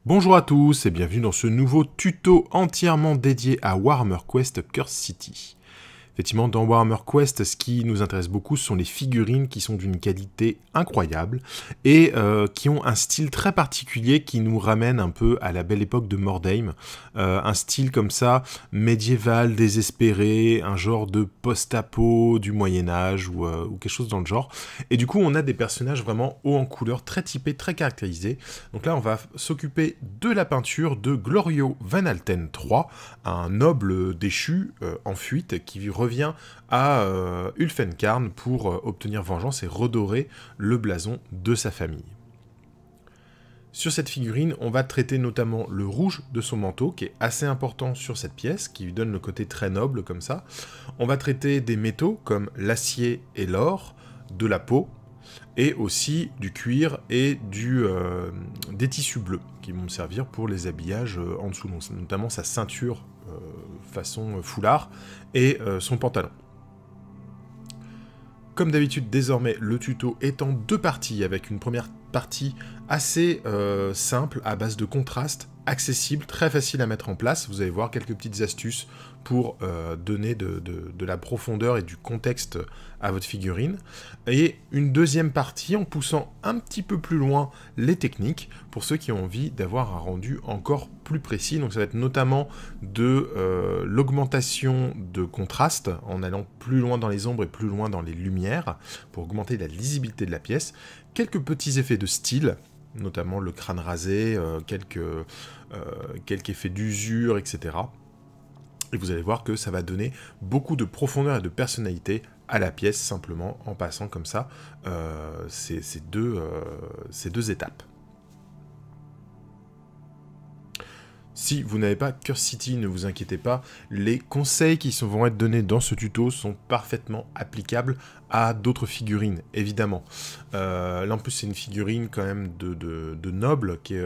Bonjour à tous et bienvenue dans ce nouveau tuto entièrement dédié à Warhammer Quest Curse City. Effectivement, dans Warhammer Quest, ce qui nous intéresse beaucoup, ce sont les figurines qui sont d'une qualité incroyable et qui ont un style très particulier qui nous ramène un peu à la belle époque de Mordheim. Un style comme ça, médiéval, désespéré, un genre de post-apo du Moyen-Âge ou quelque chose dans le genre. Et du coup, on a des personnages vraiment hauts en couleur, très typés, très caractérisés. Donc là, on va s'occuper de la peinture de Glorio Van Alten III, un noble déchu en fuite qui revient à Ulfenkarn pour obtenir vengeance et redorer le blason de sa famille. Sur cette figurine, on va traiter notamment le rouge de son manteau, qui est assez important sur cette pièce, qui lui donne le côté très noble comme ça. On va traiter des métaux comme l'acier et l'or, de la peau, et aussi du cuir et des tissus bleus, qui vont me servir pour les habillages en dessous, donc notamment sa ceinture façon foulard, et son pantalon. Comme d'habitude, désormais, le tuto est en deux parties, avec une première partie assez simple, à base de contraste, accessible, très facile à mettre en place. Vous allez voir quelques petites astuces pour donner de la profondeur et du contexte à votre figurine. Et une deuxième partie en poussant un petit peu plus loin les techniques, pour ceux qui ont envie d'avoir un rendu encore plus précis. Donc ça va être notamment de l'augmentation de contraste, en allant plus loin dans les ombres et plus loin dans les lumières, pour augmenter la lisibilité de la pièce. Quelques petits effets de style, notamment le crâne rasé, quelques effets d'usure, etc. Et vous allez voir que ça va donner beaucoup de profondeur et de personnalité à la pièce, simplement en passant comme ça ces deux étapes. Si vous n'avez pas Curse City, ne vous inquiétez pas, les conseils qui vont être donnés dans ce tuto sont parfaitement applicables à d'autres figurines, évidemment. Là en plus c'est une figurine quand même de noble qui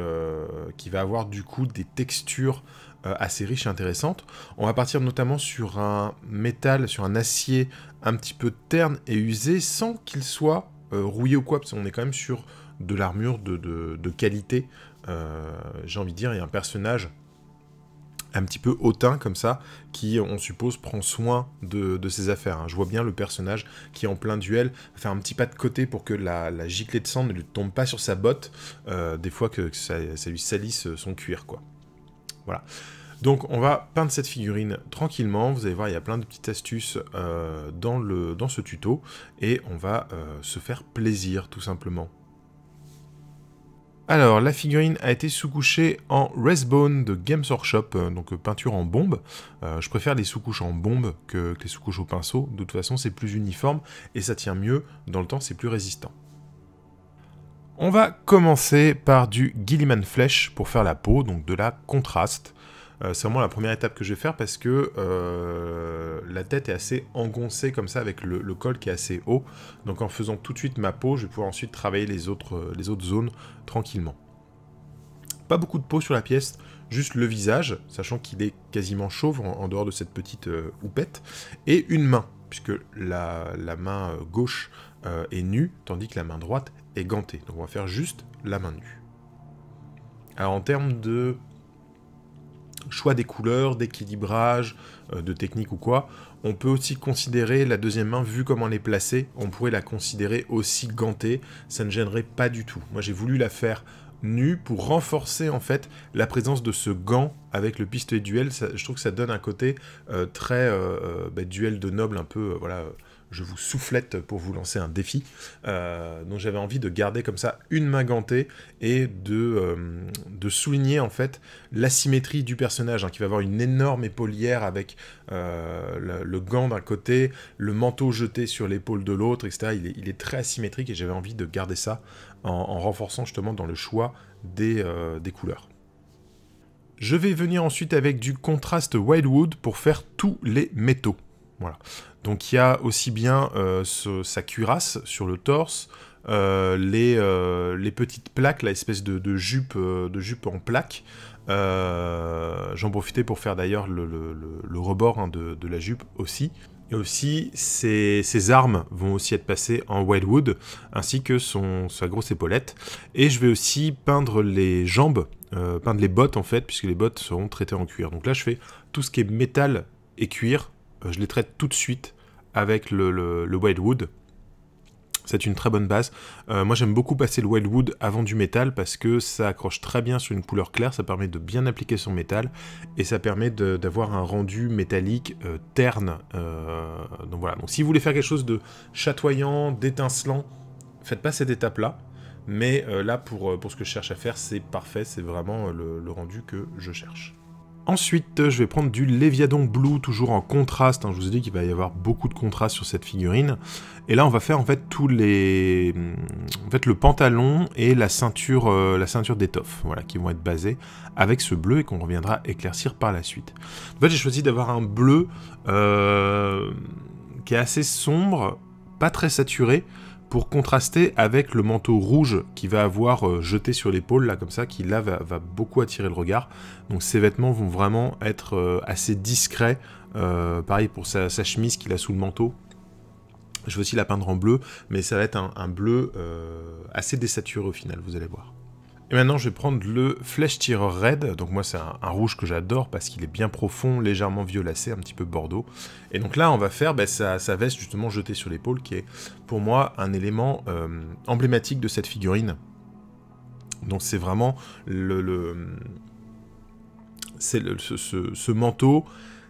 va avoir du coup des textures assez riches et intéressantes. On va partir notamment sur un métal, sur un acier un petit peu terne et usé, sans qu'il soit rouillé ou quoi, parce qu'on est quand même sur de l'armure de qualité. J'ai envie de dire, il y a un personnage un petit peu hautain comme ça, qui on suppose prend soin de ses affaires. Hein. Je vois bien le personnage qui est en plein duel, faire un petit pas de côté pour que la giclée de sang ne lui tombe pas sur sa botte, des fois que ça lui salisse son cuir, quoi. Voilà. Donc on va peindre cette figurine tranquillement, vous allez voir il y a plein de petites astuces dans ce tuto, et on va se faire plaisir tout simplement. Alors, la figurine a été sous-couchée en Resbone de Games Workshop, donc peinture en bombe. Je préfère les sous-couches en bombe que les sous-couches au pinceau. De toute façon, c'est plus uniforme et ça tient mieux. Dans le temps, c'est plus résistant. On va commencer par du Guilliman Flèche pour faire la peau, donc de la contraste. C'est vraiment la première étape que je vais faire parce que la tête est assez engoncée comme ça avec le col qui est assez haut. Donc en faisant tout de suite ma peau, je vais pouvoir ensuite travailler les autres zones tranquillement. Pas beaucoup de peau sur la pièce, juste le visage, sachant qu'il est quasiment chauve en dehors de cette petite houppette. Et une main, puisque la main gauche est nue, tandis que la main droite est gantée. Donc on va faire juste la main nue. Alors en termes de choix des couleurs, d'équilibrage, de technique ou quoi, on peut aussi considérer la deuxième main, vu comment elle est placée, on pourrait la considérer aussi gantée, ça ne gênerait pas du tout. Moi j'ai voulu la faire nue pour renforcer en fait la présence de ce gant avec le pistolet duel. Je trouve que ça donne un côté très duel de noble, un peu, voilà, je vous soufflette pour vous lancer un défi. Donc j'avais envie de garder comme ça une main gantée et de souligner en fait l'asymétrie du personnage, hein, qui va avoir une énorme épaulière avec le gant d'un côté, le manteau jeté sur l'épaule de l'autre, etc. Il est très asymétrique et j'avais envie de garder ça en renforçant justement dans le choix des couleurs. Je vais venir ensuite avec du contraste Wildwood pour faire tous les métaux. Voilà. Donc il y a aussi bien sa cuirasse sur le torse, les petites plaques, l'espèce de jupe en plaque. J'en profitais pour faire d'ailleurs le rebord, hein, de la jupe aussi. Et aussi, ses armes vont aussi être passées en Wildwood, ainsi que sa grosse épaulette. Et je vais aussi peindre les jambes, peindre les bottes en fait, puisque les bottes seront traitées en cuir. Donc là, je fais tout ce qui est métal et cuir, je les traite tout de suite avec le Wildwood. C'est une très bonne base. Moi, j'aime beaucoup passer le Wildwood avant du métal parce que ça accroche très bien sur une couleur claire, ça permet de bien appliquer son métal et ça permet d'avoir un rendu métallique terne. Donc voilà. Donc si vous voulez faire quelque chose de chatoyant, d'étincelant, faites pas cette étape-là. Mais là, pour ce que je cherche à faire, c'est parfait. C'est vraiment le rendu que je cherche. Ensuite, je vais prendre du Léviadon Blue, toujours en contraste. Hein. Je vous ai dit qu'il va y avoir beaucoup de contraste sur cette figurine. Et là, on va faire en fait le pantalon et la ceinture d'étoffe, voilà, qui vont être basés avec ce bleu et qu'on reviendra éclaircir par la suite. En fait, j'ai choisi d'avoir un bleu qui est assez sombre, pas très saturé, pour contraster avec le manteau rouge qu'il va avoir jeté sur l'épaule, là, comme ça, qui là va beaucoup attirer le regard. Donc ces vêtements vont vraiment être assez discrets. Pareil pour sa chemise qu'il a sous le manteau. Je vais aussi la peindre en bleu, mais ça va être un bleu assez désaturé au final, vous allez voir. Et maintenant, je vais prendre le Flèche Tireur Red. Donc moi, c'est un rouge que j'adore parce qu'il est bien profond, légèrement violacé, un petit peu bordeaux. Et donc là, on va faire sa veste justement jetée sur l'épaule, qui est pour moi un élément emblématique de cette figurine. Donc c'est vraiment ce manteau.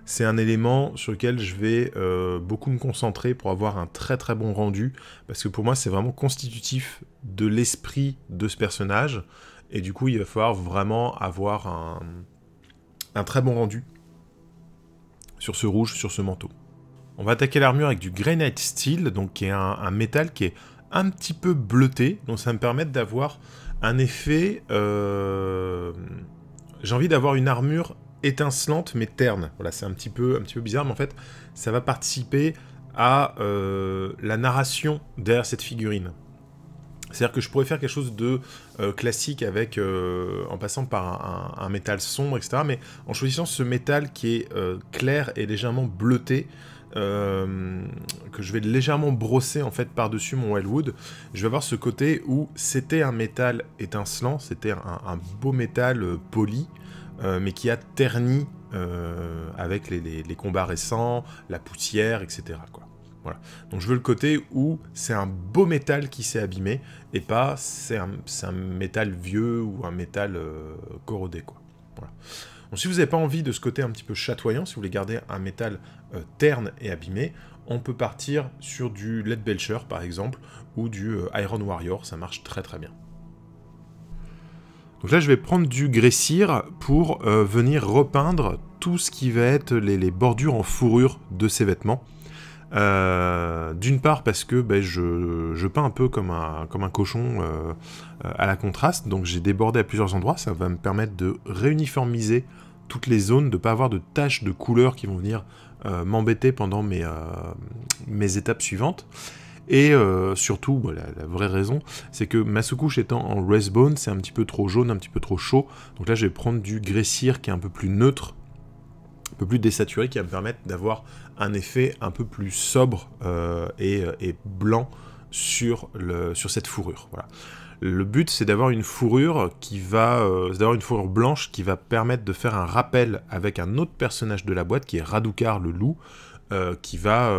C'est un élément sur lequel je vais beaucoup me concentrer pour avoir un très très bon rendu, parce que pour moi c'est vraiment constitutif de l'esprit de ce personnage, et du coup il va falloir vraiment avoir un très bon rendu sur ce rouge, sur ce manteau. On va attaquer l'armure avec du Grey Knight Steel, donc qui est un métal qui est un petit peu bleuté, donc ça va me permettre d'avoir un effet... J'ai envie d'avoir une armure étincelante mais terne. Voilà, c'est un petit peu bizarre, mais en fait, ça va participer à la narration derrière cette figurine. C'est-à-dire que je pourrais faire quelque chose de classique avec, en passant par un métal sombre, etc. Mais en choisissant ce métal qui est clair et légèrement bleuté, que je vais légèrement brosser en fait par-dessus mon Wildwood, je vais avoir ce côté où c'était un métal étincelant, c'était un beau métal poli, mais qui a terni avec les combats récents, la poussière, etc. quoi. Voilà. Donc je veux le côté où c'est un beau métal qui s'est abîmé, et pas c'est un métal vieux ou un métal corrodé, quoi. Voilà. Donc si vous n'avez pas envie de ce côté un petit peu chatoyant, si vous voulez garder un métal terne et abîmé, on peut partir sur du Leadbelcher par exemple, ou du Iron Warrior, ça marche très très bien. Donc là je vais prendre du Gressir pour venir repeindre tout ce qui va être les bordures en fourrure de ces vêtements. D'une part parce que je peins un peu comme un cochon à la contraste, donc j'ai débordé à plusieurs endroits, ça va me permettre de réuniformiser toutes les zones, de ne pas avoir de taches de couleurs qui vont venir m'embêter pendant mes étapes suivantes. Et surtout, la vraie raison, c'est que ma sous-couche étant en Wraithbone, c'est un petit peu trop jaune, un petit peu trop chaud, donc là je vais prendre du Gressir qui est un peu plus neutre, un peu plus désaturé, qui va me permettre d'avoir un effet un peu plus sobre et blanc sur cette fourrure. Voilà. Le but, c'est d'avoir une fourrure d'avoir une fourrure blanche qui va permettre de faire un rappel avec un autre personnage de la boîte, qui est Radukar le loup, qui va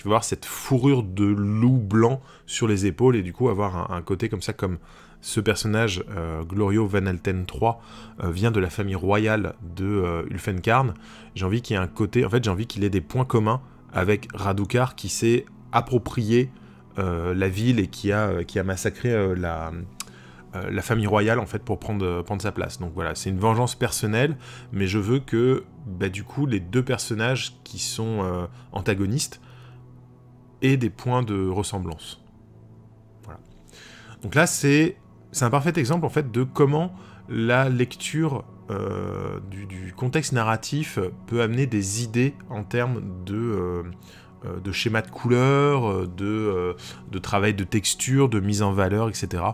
avoir cette fourrure de loup blanc sur les épaules, et du coup avoir un côté comme ça, comme ce personnage, Glorio Van Alten III, vient de la famille royale de Ulfenkarn. J'ai envie qu'il y ait un côté... En fait, j'ai envie qu'il ait des points communs avec Radukar, qui s'est approprié la ville et qui a massacré la famille royale, en fait, pour prendre sa place. Donc voilà, c'est une vengeance personnelle, mais je veux que, du coup, les deux personnages qui sont antagonistes aient des points de ressemblance. Voilà. Donc là, c'est un parfait exemple, en fait, de comment la lecture du contexte narratif peut amener des idées en termes de schéma de couleurs, de travail de texture, de mise en valeur, etc.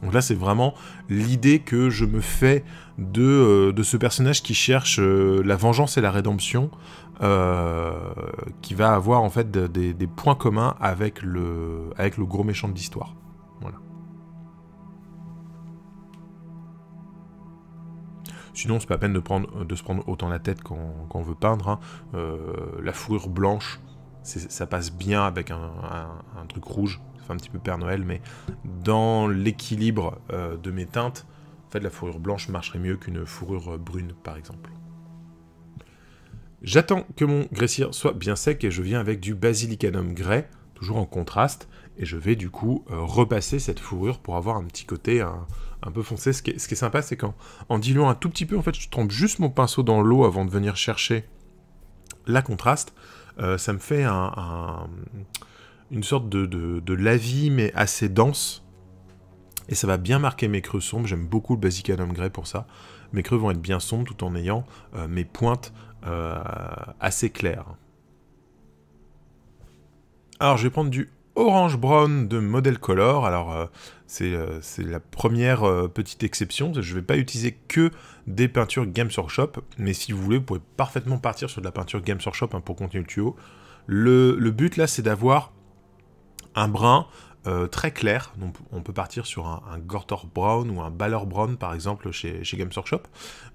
Donc là, c'est vraiment l'idée que je me fais de ce personnage qui cherche la vengeance et la rédemption, qui va avoir en fait des points communs avec le gros méchant de l'histoire. Voilà. Sinon, c'est pas la peine de se prendre autant la tête quand on veut peindre. Hein. La fourrure blanche, ça passe bien avec un truc rouge. Ça fait un petit peu Père Noël, mais dans l'équilibre de mes teintes, en fait, la fourrure blanche marcherait mieux qu'une fourrure brune, par exemple. J'attends que mon grès-cire soit bien sec et je viens avec du Basilicanum Grey, toujours en contraste, et je vais du coup repasser cette fourrure pour avoir un petit côté un peu foncé. Ce qui est sympa, c'est qu'en diluant un tout petit peu, en fait, je trempe juste mon pinceau dans l'eau avant de venir chercher la contraste. Ça me fait une sorte de lavis, mais assez dense, et ça va bien marquer mes creux sombres. J'aime beaucoup le Basilicanum Grey pour ça. Mes creux vont être bien sombres tout en ayant mes pointes assez claires. Alors je vais prendre du Orange Brown de Model Color. Alors c'est la première petite exception. Je ne vais pas utiliser que des peintures Games Workshop, mais si vous voulez, vous pouvez parfaitement partir sur de la peinture Games Workshop hein, pour continuer le tuyau. Le but là, c'est d'avoir un brun très clair. Donc on peut partir sur un Gortor Brown ou un Baller Brown par exemple chez Games Workshop.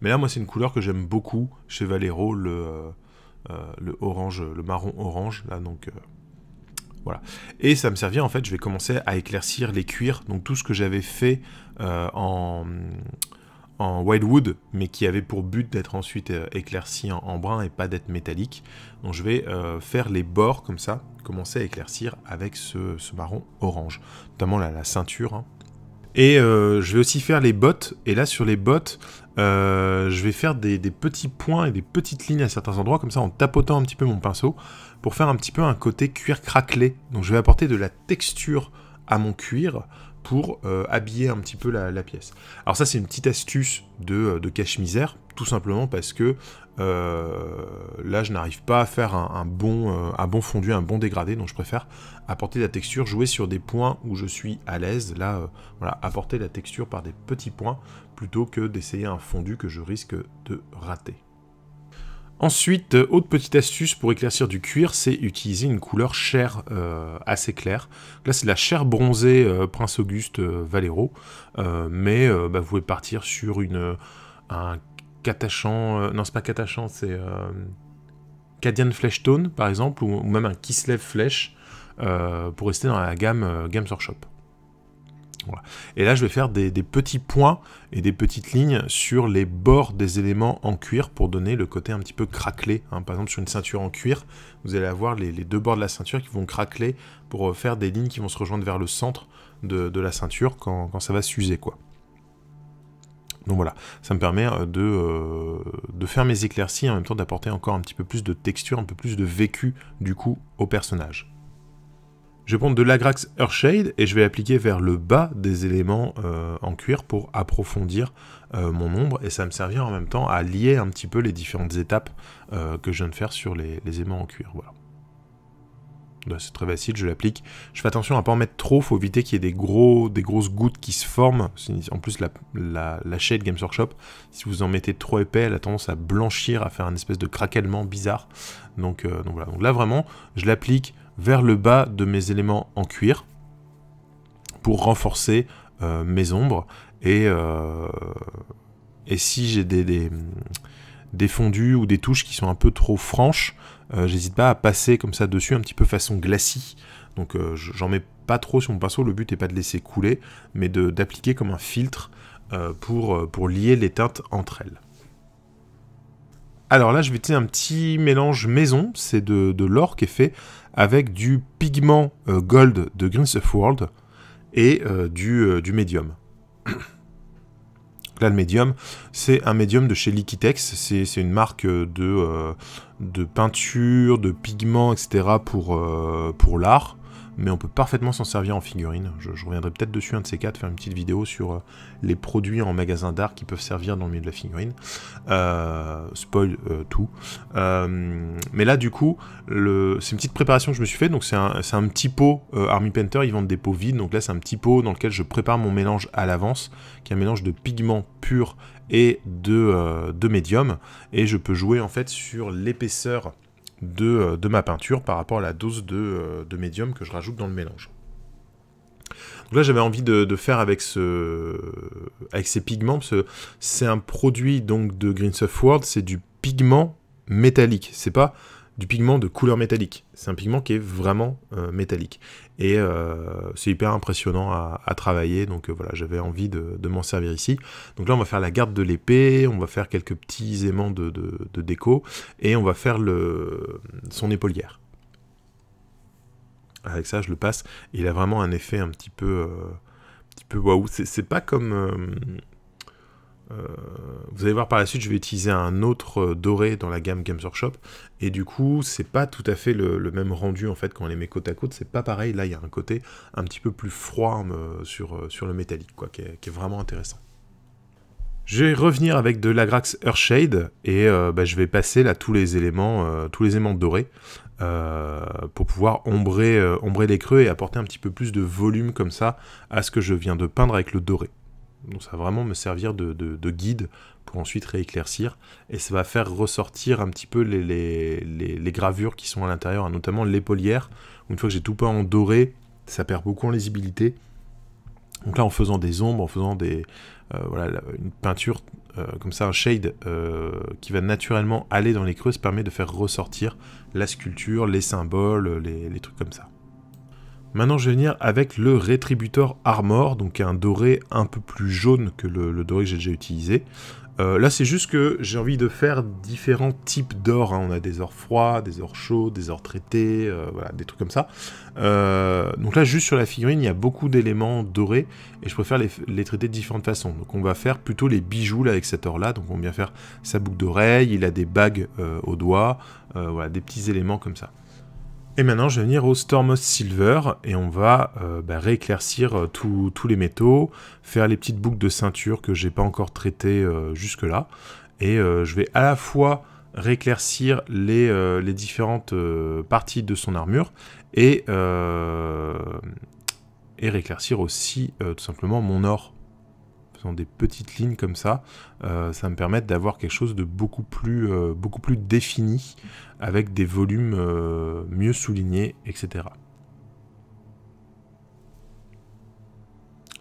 Mais là, moi, c'est une couleur que j'aime beaucoup chez Vallejo, le orange, le marron orange là, donc. Voilà. Et ça me servir, en fait, je vais commencer à éclaircir les cuirs, donc tout ce que j'avais fait en Wildwood, mais qui avait pour but d'être ensuite éclairci en brun et pas d'être métallique. Donc je vais faire les bords comme ça, commencer à éclaircir avec ce marron orange, notamment la ceinture. Hein. Et je vais aussi faire les bottes, et là sur les bottes, je vais faire des petits points et des petites lignes à certains endroits, comme ça en tapotant un petit peu mon pinceau, pour faire un petit peu un côté cuir craquelé. Donc je vais apporter de la texture à mon cuir pour habiller un petit peu la pièce. Alors ça c'est une petite astuce de cache-misère, tout simplement parce que là je n'arrive pas à faire un bon fondu, un bon dégradé, donc je préfère apporter de la texture, jouer sur des points où je suis à l'aise, là voilà, apporter de la texture par des petits points, plutôt que d'essayer un fondu que je risque de rater. Ensuite, autre petite astuce pour éclaircir du cuir, c'est utiliser une couleur chair assez claire. Là, c'est la chair bronzée Prince Auguste Vallejo, mais vous pouvez partir sur un Catachan, non c'est pas Catachan, c'est Cadian Flesh Tone par exemple, ou même un Kislev Flesh, pour rester dans la gamme Games Workshop. Voilà. Et là, je vais faire des petits points et des petites lignes sur les bords des éléments en cuir pour donner le côté un petit peu craquelé. Hein. Par exemple, sur une ceinture en cuir, vous allez avoir les deux bords de la ceinture qui vont craqueler pour faire des lignes qui vont se rejoindre vers le centre de la ceinture quand ça va s'user, quoi. Donc voilà, ça me permet de faire mes éclaircies et en même temps d'apporter encore un petit peu plus de texture, un peu plus de vécu, du coup, au personnage. Je vais prendre de l'Agrax Earthshade et je vais l'appliquer vers le bas des éléments en cuir pour approfondir mon ombre, et ça va me servir en même temps à lier un petit peu les différentes étapes que je viens de faire sur les éléments en cuir. Voilà. C'est très facile, je l'applique. Je fais attention à ne pas en mettre trop, il faut éviter qu'il y ait des grosses gouttes qui se forment. En plus, la shade Games Workshop, si vous en mettez trop épais, elle a tendance à blanchir, à faire un espèce de craquellement bizarre. Donc voilà. Donc là, vraiment, je l'applique vers le bas de mes éléments en cuir pour renforcer mes ombres. Et si j'ai des fondus ou des touches qui sont un peu trop franches, j'hésite pas à passer comme ça dessus un petit peu façon glacis. Donc j'en mets pas trop sur mon pinceau, le but n'est pas de laisser couler, mais d'appliquer comme un filtre pour lier les teintes entre elles. Alors là, je vais utiliser un petit mélange maison, c'est de l'or qui est fait avec du pigment gold de Green World et du médium. Là, le médium, c'est un médium de chez Liquitex, c'est une marque de peinture, de pigments, etc. pour l'art. mais on peut parfaitement s'en servir en figurine. Je reviendrai peut-être dessus un de ces quatre, faire une petite vidéo sur les produits en magasin d'art qui peuvent servir dans le milieu de la figurine. Spoil tout. Mais là, du coup, c'est une petite préparation que je me suis fait. Donc c'est un petit pot Army Painter, ils vendent des pots vides. Donc là, c'est un petit pot dans lequel je prépare mon mélange à l'avance, qui est un mélange de pigments purs et de médium. Et je peux jouer en fait sur l'épaisseur de ma peinture par rapport à la dose de médium que je rajoute dans le mélange. Donc là, j'avais envie de faire avec ces pigments, parce que c'est un produit donc de Greenstuff World, c'est du pigment métallique, c'est pas du pigment de couleur métallique, c'est un pigment qui est vraiment métallique. Et c'est hyper impressionnant à travailler, donc voilà, j'avais envie de m'en servir ici. Donc là, on va faire la garde de l'épée, on va faire quelques petits aimants de déco, et on va faire son épaulière. Avec ça, je le passe, et il a vraiment un effet un petit peu waouh. C'est pas comme... vous allez voir par la suite, je vais utiliser un autre doré dans la gamme Games Workshop, et du coup, c'est pas tout à fait le même rendu en fait quand on les met côte à côte, c'est pas pareil. Là, il y a un côté un petit peu plus froid sur le métallique, quoi, qui est vraiment intéressant. Je vais revenir avec de l'Agrax Earthshade, et je vais passer là tous les éléments dorés, pour pouvoir ombrer les creux et apporter un petit peu plus de volume comme ça à ce que je viens de peindre avec le doré. Donc ça va vraiment me servir de guide pour ensuite rééclaircir, et ça va faire ressortir un petit peu les gravures qui sont à l'intérieur, notamment l'épaulière. Une fois que j'ai tout peint en doré, ça perd beaucoup en lisibilité. Donc là, en faisant des ombres, en faisant voilà, une peinture comme ça, un shade qui va naturellement aller dans les creux, ça permet de faire ressortir la sculpture, les symboles, les trucs comme ça. Maintenant, je vais venir avec le Retributor Armor, donc un doré un peu plus jaune que le doré que j'ai déjà utilisé. Là, c'est juste que j'ai envie de faire différents types d'or. On a des ors froids, des ors chauds, des ors traités, voilà, des trucs comme ça. Donc là, juste sur la figurine, il y a beaucoup d'éléments dorés, et je préfère les traiter de différentes façons. Donc on va faire plutôt les bijoux là, avec cet or-là. Donc on va bien faire sa boucle d'oreille, il a des bagues aux doigts, voilà, des petits éléments comme ça. Et maintenant, je vais venir au Stormmost Silver, et on va rééclaircir tous les métaux, faire les petites boucles de ceinture que j'ai pas encore traitées jusque-là. Et je vais à la fois rééclaircir les différentes parties de son armure, et rééclaircir aussi tout simplement mon or. Faisant des petites lignes comme ça, ça va me permettre d'avoir quelque chose de beaucoup plus défini, avec des volumes mieux soulignés, etc.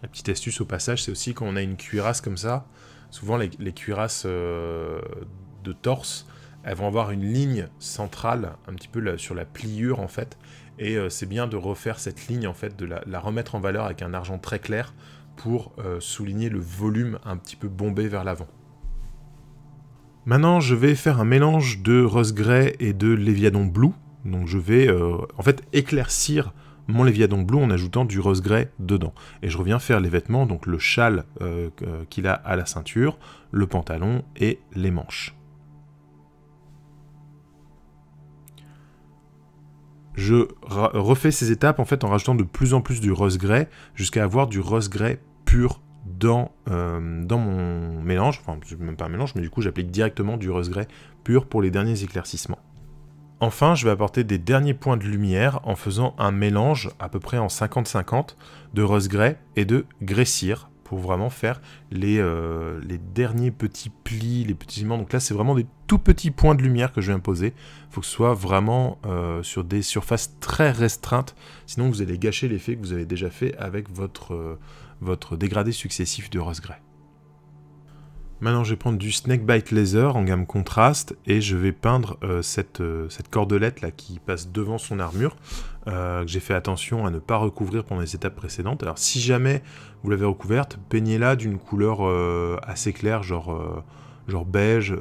La petite astuce au passage, c'est aussi quand on a une cuirasse comme ça, souvent les cuirasses de torse, elles vont avoir une ligne centrale, un petit peu là, sur la pliure en fait, et c'est bien de refaire cette ligne en fait, de la remettre en valeur avec un argent très clair, pour souligner le volume un petit peu bombé vers l'avant. Maintenant, je vais faire un mélange de Rose Grey et de Léviadon Blue. Donc je vais en fait éclaircir mon Léviadon Blue en ajoutant du Rose Grey dedans. Et je reviens faire les vêtements, donc le châle qu'il a à la ceinture, le pantalon et les manches. Je refais ces étapes en fait en rajoutant de plus en plus du Rose Grey jusqu'à avoir du Rose Grey pur dans mon mélange. Enfin, c'est même pas un mélange, mais du coup j'applique directement du Rose Grey pur pour les derniers éclaircissements. Enfin, je vais apporter des derniers points de lumière en faisant un mélange à peu près en 50-50 de Rose Grey et de Grey Cire, pour vraiment faire les derniers petits plis, les petits aimants. Donc là, c'est vraiment des tout petits points de lumière que je vais imposer. Il faut que ce soit vraiment sur des surfaces très restreintes, sinon vous allez gâcher l'effet que vous avez déjà fait avec votre dégradé successif de Rose Grey. Maintenant, je vais prendre du Snakebite Laser en gamme contraste, et je vais peindre cette cordelette là qui passe devant son armure, que j'ai fait attention à ne pas recouvrir pendant les étapes précédentes. Alors si jamais vous l'avez recouverte, peignez-la d'une couleur assez claire, genre beige.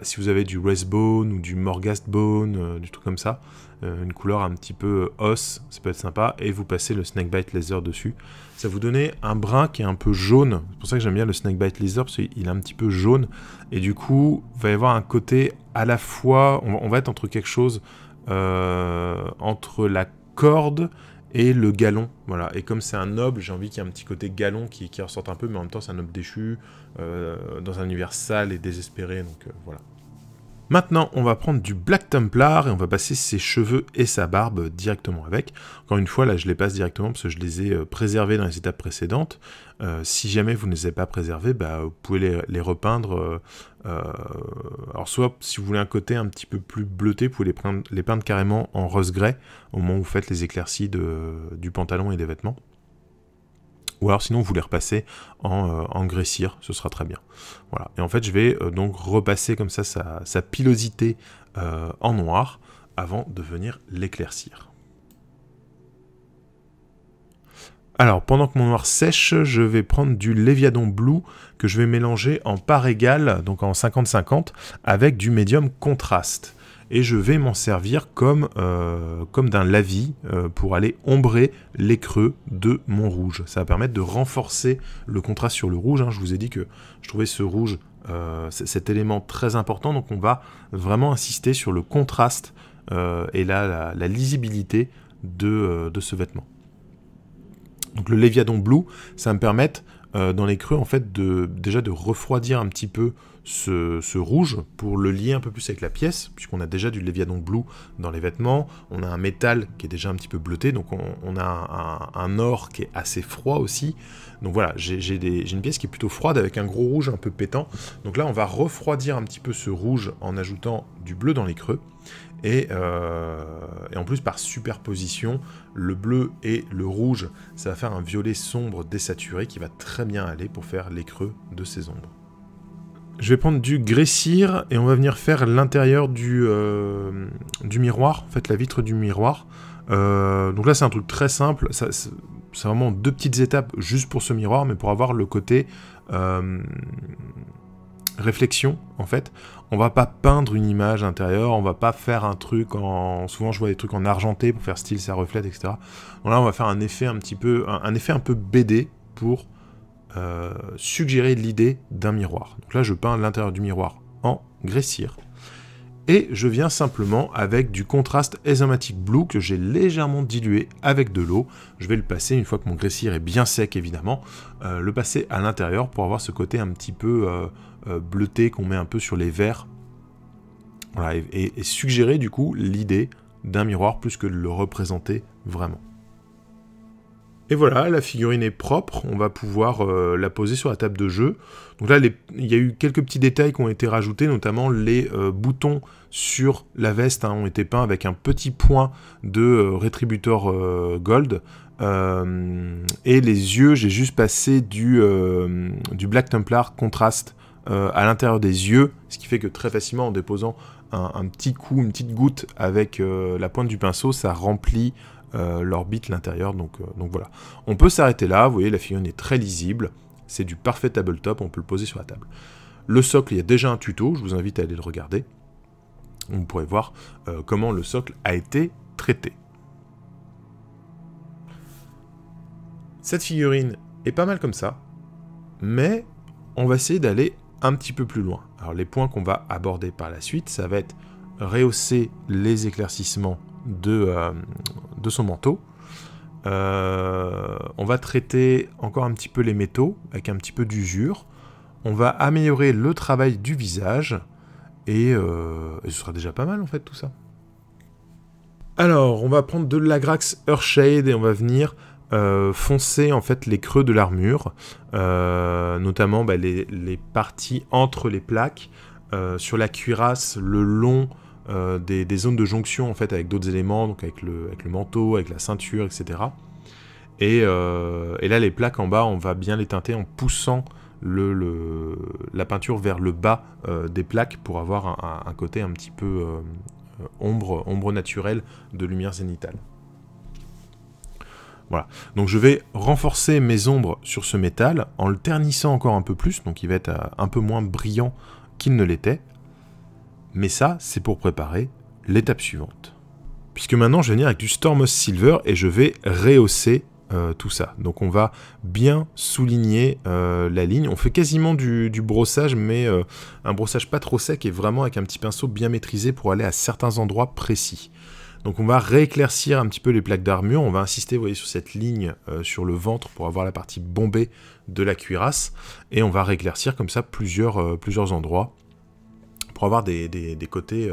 Si vous avez du Wraithbone ou du Morghast Bone, du truc comme ça, une couleur un petit peu os, ça peut être sympa, et vous passez le Snakebite Laser dessus. Ça vous donne un brin qui est un peu jaune, c'est pour ça que j'aime bien le Snakebite Laser, parce qu'il est un petit peu jaune, et du coup, il va y avoir un côté à la fois, on va être entre quelque chose, entre la corde et le galon, voilà. Et comme c'est un noble, j'ai envie qu'il y ait un petit côté galon qui ressorte un peu, mais en même temps c'est un noble déchu, dans un univers sale et désespéré, donc voilà. Maintenant, on va prendre du Black Templar et on va passer ses cheveux et sa barbe directement avec. Encore une fois, là, je les passe directement parce que je les ai préservés dans les étapes précédentes. Si jamais vous ne les avez pas préservés, bah, vous pouvez les repeindre. Alors, soit, si vous voulez un côté un petit peu plus bleuté, vous pouvez les peindre carrément en rose grey au moment où vous faites les éclaircies du pantalon et des vêtements. Ou alors sinon vous les repassez en grès cire, ce sera très bien. Voilà. Et en fait je vais donc repasser comme ça sa pilosité en noir avant de venir l'éclaircir. Alors pendant que mon noir sèche, je vais prendre du Léviadon Blue que je vais mélanger en part égale, donc en 50-50, avec du médium contraste. Et je vais m'en servir comme d'un lavis pour aller ombrer les creux de mon rouge. Ça va permettre de renforcer le contraste sur le rouge, hein. Je vous ai dit que je trouvais ce rouge, cet élément très important, donc on va vraiment insister sur le contraste et la lisibilité de ce vêtement. Donc le Léviadon Blue, ça va me permettre dans les creux en fait déjà de refroidir un petit peu ce rouge pour le lier un peu plus avec la pièce, puisqu'on a déjà du Léviadon Blue dans les vêtements, on a un métal qui est déjà un petit peu bleuté, donc on a un or qui est assez froid aussi. Donc voilà, j'ai une pièce qui est plutôt froide avec un gros rouge un peu pétant. Donc là on va refroidir un petit peu ce rouge en ajoutant du bleu dans les creux. Et en plus par superposition, le bleu et le rouge, ça va faire un violet sombre désaturé qui va très bien aller pour faire les creux de ces ombres. Je vais prendre du grès cire et on va venir faire l'intérieur du miroir, en fait la vitre du miroir. Donc là c'est un truc très simple, c'est vraiment 2 petites étapes juste pour ce miroir, mais pour avoir le côté réflexion en fait. On va pas peindre une image intérieure, on va pas faire un truc souvent je vois des trucs en argenté pour faire style ça reflète, etc. Donc là on va faire un effet un effet un peu BD pour suggérer l'idée d'un miroir. Donc là je peins l'intérieur du miroir en grès cire. Et je viens simplement avec du contraste Aromatic Blue que j'ai légèrement dilué avec de l'eau. Je vais le passer, une fois que mon grès cire est bien sec évidemment, le passer à l'intérieur pour avoir ce côté un petit peu bleuté qu'on met un peu sur les verres. Voilà, et suggérer du coup l'idée d'un miroir plus que de le représenter vraiment. Et voilà, la figurine est propre, on va pouvoir la poser sur la table de jeu. Donc là, il y a eu quelques petits détails qui ont été rajoutés, notamment les boutons sur la veste ont été peints avec un petit point de rétributeur gold. Et les yeux, j'ai juste passé du Black Templar contraste à l'intérieur des yeux, ce qui fait que très facilement, en déposant un petit coup, une petite goutte avec la pointe du pinceau, ça remplit l'orbite, l'intérieur, donc voilà. On peut s'arrêter là, vous voyez, la figurine est très lisible, c'est du parfait tabletop, on peut le poser sur la table. Le socle, il y a déjà un tuto, je vous invite à aller le regarder. Vous pourrez voir comment le socle a été traité. Cette figurine est pas mal comme ça, mais on va essayer d'aller un petit peu plus loin. Alors les points qu'on va aborder par la suite, ça va être rehausser les éclaircissements de son manteau. On va traiter encore un petit peu les métaux avec un petit peu d'usure. On va améliorer le travail du visage et ce sera déjà pas mal en fait tout ça. Alors on va prendre de l'Agrax Earthshade et on va venir foncer en fait les creux de l'armure, notamment les parties entre les plaques, sur la cuirasse, le long des zones de jonction en fait avec d'autres éléments, donc avec le manteau, avec la ceinture, etc. Et là les plaques en bas, on va bien les teinter en poussant la peinture vers le bas des plaques pour avoir un côté un petit peu ombre naturelle de lumière zénitale. Voilà, donc je vais renforcer mes ombres sur ce métal en le ternissant encore un peu plus, donc il va être un peu moins brillant qu'il ne l'était. Mais ça, c'est pour préparer l'étape suivante. Puisque maintenant, je vais venir avec du Stormos Silver et je vais rehausser tout ça. Donc on va bien souligner la ligne. On fait quasiment du brossage, mais un brossage pas trop sec et vraiment avec un petit pinceau bien maîtrisé pour aller à certains endroits précis. Donc on va rééclaircir un petit peu les plaques d'armure, on va insister, vous voyez, sur cette ligne sur le ventre pour avoir la partie bombée de la cuirasse, et on va rééclaircir comme ça plusieurs endroits, pour avoir des côtés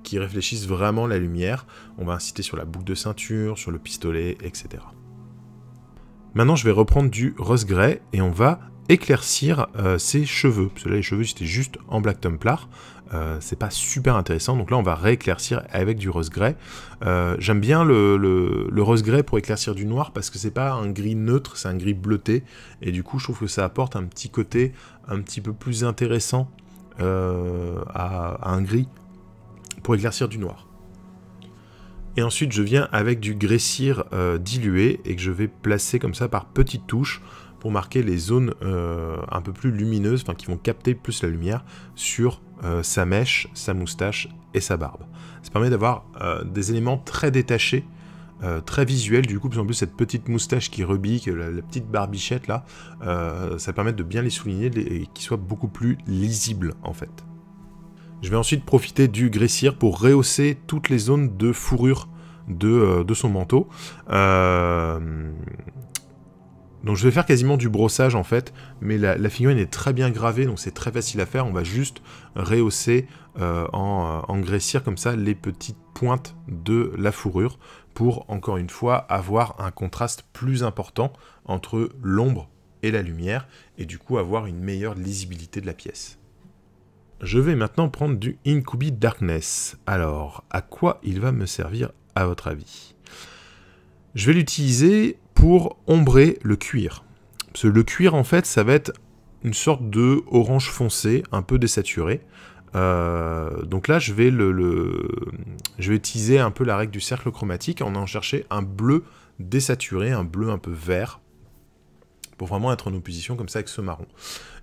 qui réfléchissent vraiment la lumière. On va insister sur la boucle de ceinture, sur le pistolet, etc. Maintenant je vais reprendre du rose grey, et on va éclaircir ses cheveux, parce que là les cheveux c'était juste en Black Templar, c'est pas super intéressant, donc là on va rééclaircir avec du rose grey. J'aime bien le rose grey pour éclaircir du noir, parce que c'est pas un gris neutre, c'est un gris bleuté, et du coup je trouve que ça apporte un petit côté un petit peu plus intéressant à un gris pour éclaircir du noir. Et ensuite je viens avec du grès cire dilué, et que je vais placer comme ça par petites touches, pour marquer les zones un peu plus lumineuses, enfin qui vont capter plus la lumière sur sa mèche, sa moustache et sa barbe. Ça permet d'avoir des éléments très détachés, très visuels, du coup, en plus cette petite moustache qui rebique, la petite barbichette là, ça permet de bien les souligner et qu'ils soient beaucoup plus lisibles en fait. Je vais ensuite profiter du grès cire pour rehausser toutes les zones de fourrure de son manteau. Donc je vais faire quasiment du brossage en fait, mais la figurine est très bien gravée, donc c'est très facile à faire. On va juste rehausser en grès cire comme ça les petites pointes de la fourrure, pour encore une fois avoir un contraste plus important entre l'ombre et la lumière, et du coup avoir une meilleure lisibilité de la pièce. Je vais maintenant prendre du Incubi Darkness. Alors, à quoi il va me servir à votre avis? Je vais l'utiliser pour ombrer le cuir. Parce que le cuir, en fait, ça va être une sorte de orange foncé, un peu désaturé. Donc là, je vais utiliser un peu la règle du cercle chromatique, en allant chercher un bleu désaturé, un bleu un peu vert, pour vraiment être en opposition comme ça avec ce marron.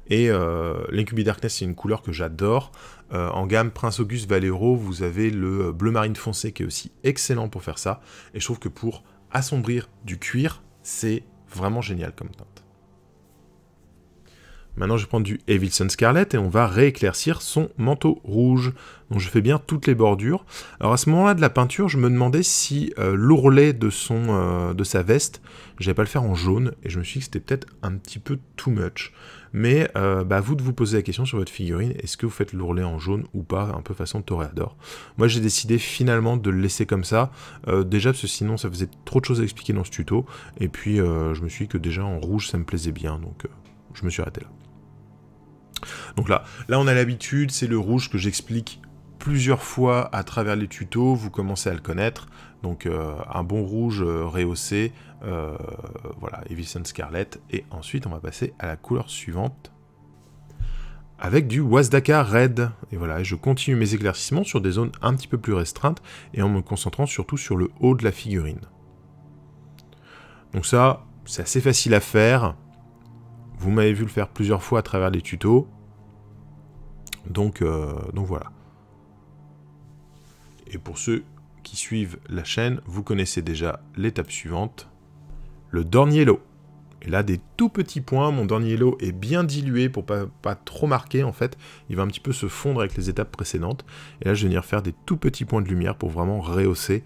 Et l'Incubi Darkness, c'est une couleur que j'adore. En gamme Prince Auguste Valero, vous avez le bleu marine foncé qui est aussi excellent pour faire ça. Et je trouve que pour assombrir du cuir, c'est vraiment génial comme teinte. Maintenant, je vais prendre du Evilson Scarlet et on va rééclaircir son manteau rouge. Donc, je fais bien toutes les bordures. Alors, à ce moment-là de la peinture, je me demandais si l'ourlet de sa veste, j'allais pas le faire en jaune, et je me suis dit que c'était peut-être un petit peu too much. Mais à vous de vous poser la question sur votre figurine, est-ce que vous faites l'ourlet en jaune ou pas, un peu façon Toréador. Moi, j'ai décidé finalement de le laisser comme ça, déjà parce que sinon, ça faisait trop de choses à expliquer dans ce tuto, et puis je me suis dit que déjà en rouge, ça me plaisait bien, donc je me suis arrêté là. Donc là on a l'habitude, c'est le rouge que j'explique plusieurs fois à travers les tutos, vous commencez à le connaître. Donc un bon rouge rehaussé, voilà, Evilson Scarlet, et ensuite on va passer à la couleur suivante, avec du Wazdaka Red. Et voilà, je continue mes éclaircissements sur des zones un petit peu plus restreintes, et en me concentrant surtout sur le haut de la figurine. Donc ça, c'est assez facile à faire. Vous m'avez vu le faire plusieurs fois à travers les tutos. Donc voilà. Et pour ceux qui suivent la chaîne, vous connaissez déjà l'étape suivante, le Dorn Yellow. Et là, des tout petits points, mon Dorn Yellow est bien dilué pour pas trop marquer en fait. Il va un petit peu se fondre avec les étapes précédentes. Et là, je vais venir faire des tout petits points de lumière pour vraiment rehausser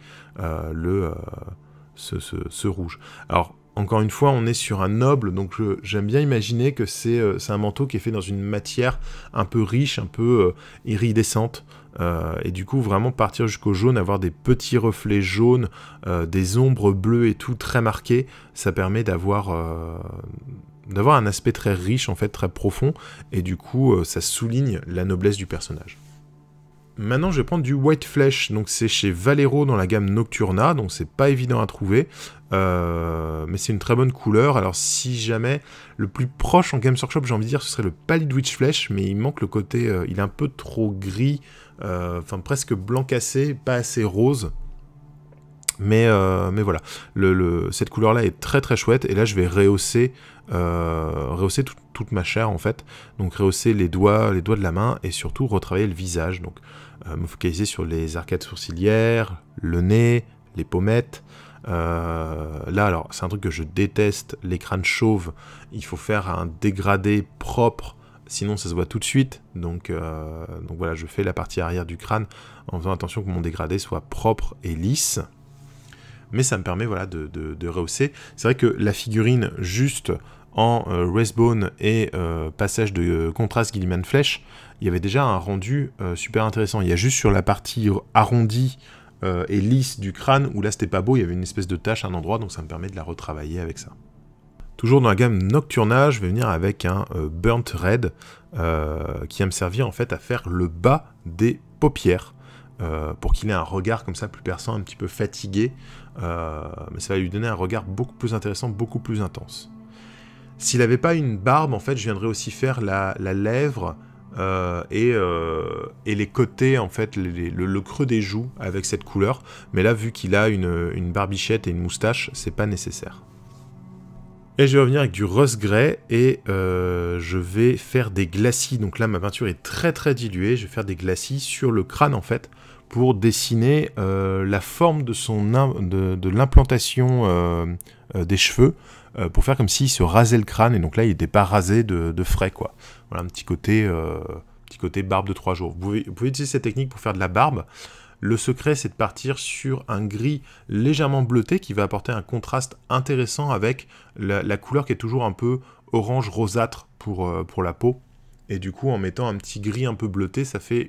ce rouge. Alors, encore une fois, on est sur un noble, donc j'aime bien imaginer que c'est un manteau qui est fait dans une matière un peu riche, un peu iridescente, et du coup vraiment partir jusqu'au jaune, avoir des petits reflets jaunes, des ombres bleues et tout très marquées, ça permet d'avoir un aspect très riche, en fait, très profond, et du coup ça souligne la noblesse du personnage. Maintenant, je vais prendre du White Flesh, donc c'est chez Valero dans la gamme Nocturna, donc c'est pas évident à trouver, mais c'est une très bonne couleur. Alors si jamais, le plus proche en Games Workshop, j'ai envie de dire, ce serait le Pallid Witch Flesh, mais il manque le côté, il est un peu trop gris, enfin presque blanc cassé, pas assez rose. Mais voilà, cette couleur-là est très très chouette, et là je vais rehausser toute ma chair en fait, donc rehausser les doigts de la main, et surtout retravailler le visage, donc me focaliser sur les arcades sourcilières, le nez, les pommettes. Là alors c'est un truc que je déteste, les crânes chauves, il faut faire un dégradé propre sinon ça se voit tout de suite. Donc voilà, je fais la partie arrière du crâne en faisant attention que mon dégradé soit propre et lisse. Mais ça me permet voilà, de rehausser. C'est vrai que la figurine juste en Racerbone et passage de contraste Guilliman Flèche, il y avait déjà un rendu super intéressant. Il y a juste sur la partie arrondie et lisse du crâne, où là c'était pas beau, il y avait une espèce de tache à un endroit, donc ça me permet de la retravailler avec ça. Toujours dans la gamme Nocturna, je vais venir avec un Burnt Red, qui va me servir en fait à faire le bas des paupières, pour qu'il ait un regard comme ça plus perçant, un petit peu fatigué, mais ça va lui donner un regard beaucoup plus intéressant, beaucoup plus intense. S'il n'avait pas une barbe, en fait, je viendrais aussi faire la lèvre et les côtés, en fait, le creux des joues avec cette couleur. Mais là, vu qu'il a une barbichette et une moustache, c'est pas nécessaire. Et je vais revenir avec du rose grey et je vais faire des glacis. Donc là, ma peinture est très très diluée. Je vais faire des glacis sur le crâne, en fait, pour dessiner la forme de l'implantation des cheveux, pour faire comme s'il se rasait le crâne, et donc là il n'était pas rasé de frais, quoi. Voilà, un petit côté barbe de 3 jours. Vous pouvez utiliser cette technique pour faire de la barbe. Le secret, c'est de partir sur un gris légèrement bleuté qui va apporter un contraste intéressant avec la couleur qui est toujours un peu orange rosâtre pour la peau. Et du coup, en mettant un petit gris un peu bleuté, ça fait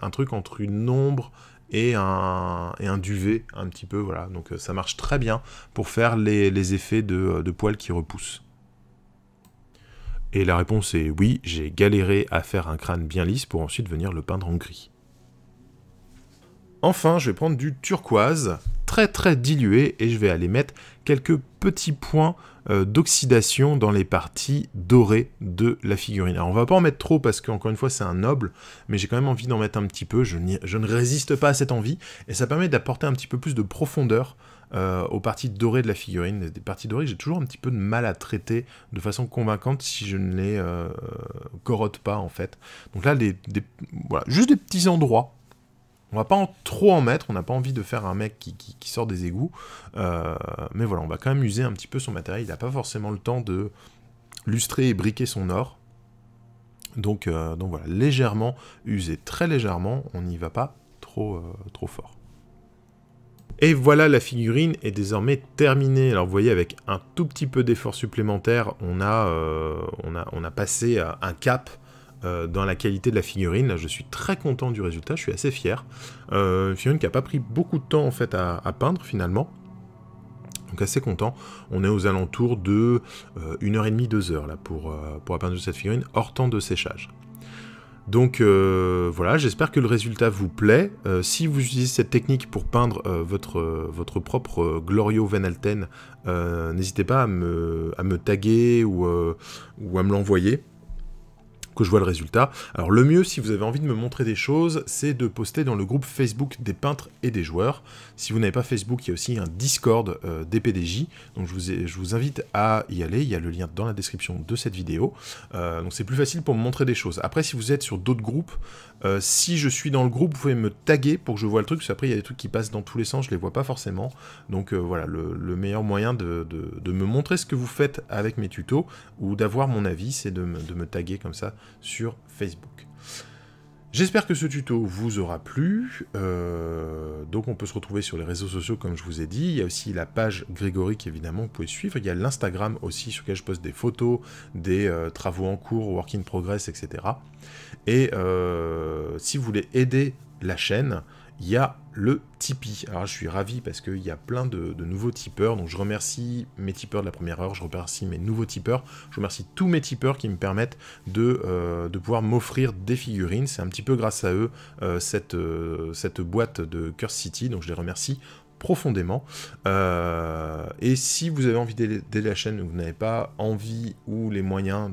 un truc entre une ombre et un duvet, un petit peu, voilà. Donc ça marche très bien pour faire les effets de poils qui repoussent. Et la réponse est oui, j'ai galéré à faire un crâne bien lisse pour ensuite venir le peindre en gris. Enfin, je vais prendre du turquoise, très très dilué, et je vais aller mettre quelques petits points d'oxydation dans les parties dorées de la figurine. Alors on va pas en mettre trop parce qu'encore une fois c'est un noble, mais j'ai quand même envie d'en mettre un petit peu, je ne résiste pas à cette envie, et ça permet d'apporter un petit peu plus de profondeur aux parties dorées de la figurine, des parties dorées que j'ai toujours un petit peu de mal à traiter de façon convaincante si je ne les corotte pas en fait. Donc là, voilà, juste des petits endroits. On va pas trop en mettre, on n'a pas envie de faire un mec qui sort des égouts, mais voilà, on va quand même user un petit peu son matériel, il n'a pas forcément le temps de lustrer et briquer son or, donc voilà, légèrement usé, très légèrement, on n'y va pas trop fort. Et voilà, la figurine est désormais terminée. Alors vous voyez, avec un tout petit peu d'effort supplémentaire, on a passé un cap dans la qualité de la figurine. Là, je suis très content du résultat, je suis assez fier. Une figurine qui n'a pas pris beaucoup de temps en fait à peindre finalement. Donc assez content. On est aux alentours de 1h30, 2h là, pour la peinture de cette figurine, hors temps de séchage. Donc voilà, j'espère que le résultat vous plaît. Si vous utilisez cette technique pour peindre votre propre Glorio Van Alten, n'hésitez pas à me taguer ou à me l'envoyer, que je vois le résultat. Alors le mieux, si vous avez envie de me montrer des choses, c'est de poster dans le groupe Facebook des peintres et des joueurs. Si vous n'avez pas Facebook, il y a aussi un Discord des PDJ, donc je vous invite à y aller, il y a le lien dans la description de cette vidéo, donc c'est plus facile pour me montrer des choses. Après, si vous êtes sur d'autres groupes, si je suis dans le groupe, vous pouvez me taguer pour que je vois le truc, parce qu'après il y a des trucs qui passent dans tous les sens, je les vois pas forcément, donc voilà, le meilleur moyen de me montrer ce que vous faites avec mes tutos, ou d'avoir mon avis, c'est de me taguer comme ça sur Facebook. J'espère que ce tuto vous aura plu, donc on peut se retrouver sur les réseaux sociaux comme je vous ai dit, il y a aussi la page Grégoric évidemment, vous pouvez suivre, il y a l'Instagram aussi sur lequel je poste des photos, des travaux en cours, work in progress, etc. Et si vous voulez aider la chaîne, il y a le Tipeee. Alors je suis ravi parce qu'il y a plein de nouveaux tipeurs, donc je remercie mes tipeurs de la première heure, je remercie mes nouveaux tipeurs, je remercie tous mes tipeurs qui me permettent de pouvoir m'offrir des figurines. C'est un petit peu grâce à eux cette boîte de Curse City, donc je les remercie profondément. Et si vous avez envie d'aider la chaîne, vous n'avez pas envie ou les moyens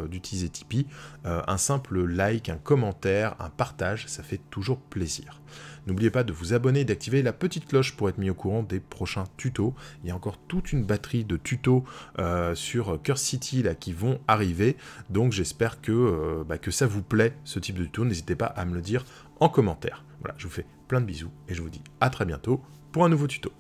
d'utiliser Tipeee, un simple like, un commentaire, un partage, ça fait toujours plaisir. N'oubliez pas de vous abonner et d'activer la petite cloche pour être mis au courant des prochains tutos. Il y a encore toute une batterie de tutos sur Curse City là, qui vont arriver, donc j'espère que ça vous plaît ce type de tuto. N'hésitez pas à me le dire en commentaire. Voilà, je vous fais plein de bisous et je vous dis à très bientôt pour un nouveau tuto.